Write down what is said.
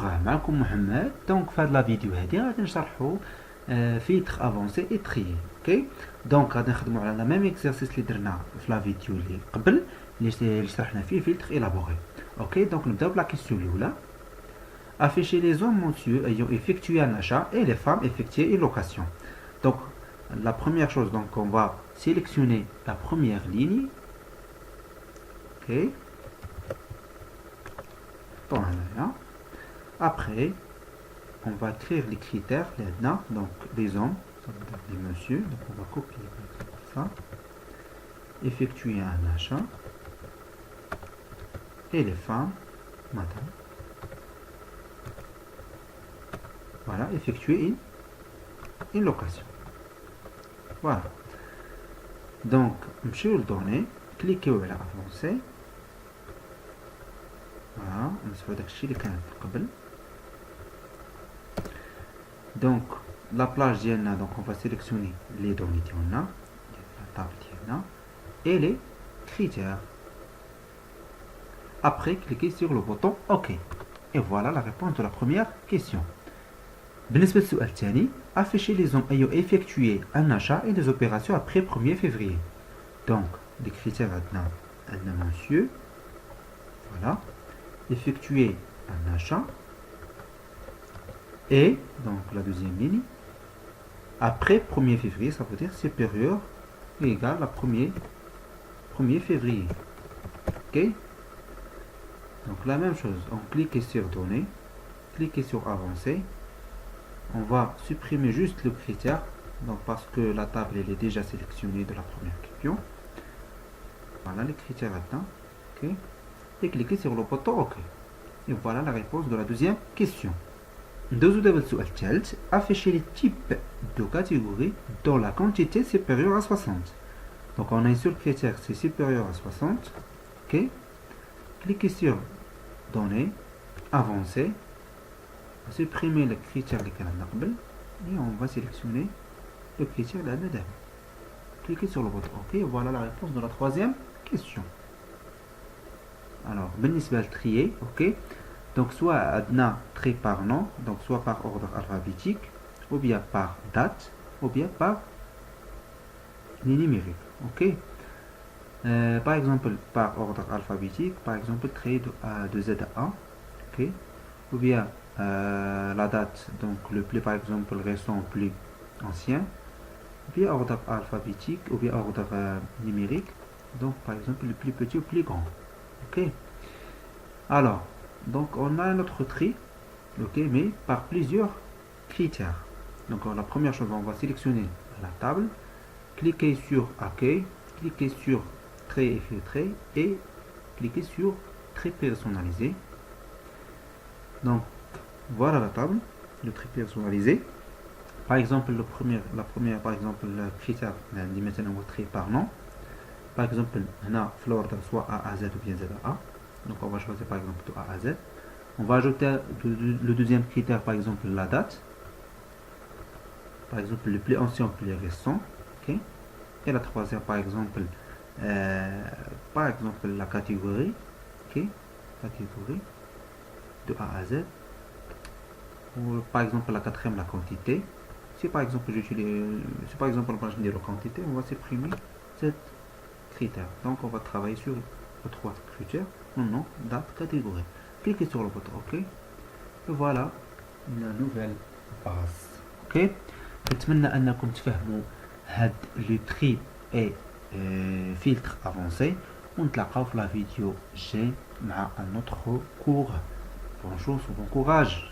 Bonjour, معكم محمد. Donc في هاد لا فيديو هادي غادي نشرحو فيلتر افونسي اي تريي. اوكي دونك غادي نخدمو على لا ميم اكزرسيس اللي درنا في لا فيديو اللي قبل اللي شرحنا فيه فيلتر الابوري. اوكي دونك نبداو بلا كيسيون الاولى. Afficher les hommes monsieur ayant effectué un achat et les femmes effectué une location. Donc la première chose, donc on va sélectionner la première ligne. Ok. Voilà. Après, on va écrire les critères, donc les hommes, les monsieur, donc on va copier ça, effectuer un achat, et les femmes, madame, voilà, effectuer une location. Voilà. Donc, monsieur le donné, cliquez sur avancer. Voilà, on se fait d'accueillir. Donc, la plage d'Yana, donc on va sélectionner les données d'Yana, la table d'Yana, et les critères. Après, cliquez sur le bouton OK. Et voilà la réponse de la première question. بالنسبة للسؤال الثاني, afficher les hommes ayant effectué un achat et des opérations après 1er février. Donc, les critères عندنا monsieur, voilà, effectuer un achat, et donc la deuxième ligne, après 1er février, ça veut dire supérieur ou égal à 1er février. Ok. Donc la même chose, on clique sur données, cliquez sur avancer. On va supprimer juste le critère, donc parce que la table elle est déjà sélectionnée de la première question. Voilà les critères atteints. Ok. Et cliquez sur le bouton OK. Et voilà la réponse de la deuxième question. Afficher les types de catégories dans la quantité supérieure à 60. Donc on a un seul critère, c'est supérieur à 60. Ok. Cliquez sur données, avancer, supprimer le critère et on va sélectionner le critère de la. Cliquez sur le bouton OK. Et voilà la réponse de la troisième question. Alors, بالنسبة للtrier, ok. Donc soit adna trait par nom, donc soit par ordre alphabétique, ou bien par date, ou bien par les numériques. Ok. Par exemple par ordre alphabétique, par exemple trait de Z à A, ok. Ou bien la date, donc le plus par exemple récent au plus ancien, ou bien ordre alphabétique, ou bien ordre numérique, donc par exemple le plus petit au plus grand. Ok. Alors, donc on a un autre tri, ok, mais par plusieurs critères. Donc la première chose, on va sélectionner la table, cliquer sur accueil, cliquer sur trait et filtrer et cliquer sur trait personnalisé. Donc voilà la table, le trait personnalisé. Par exemple, la première par exemple le critère dit maintenant trait par nom. Par exemple, on a l'ordre soit A à Z ou bien Z à A. Donc on va choisir par exemple de A à Z. On va ajouter le deuxième critère, par exemple la date. Par exemple le plus ancien, le plus récent. Okay. Et la troisième, par exemple la catégorie. Okay. Catégorie de A à Z. Ou par exemple la quatrième, la quantité. Si par exemple on va dire la quantité, on va supprimer cette critère. Donc on va travailler sur les trois critères, nom, date, catégorie. Cliquez sur le bouton OK. Et voilà la nouvelle base. OK. نتمنى انكم تفهموا هاد لو تري اي فلتر افونسي ونتلاقاو في لا فيديو جاي مع ان اوتر كور. بون شوس وبون كوراج.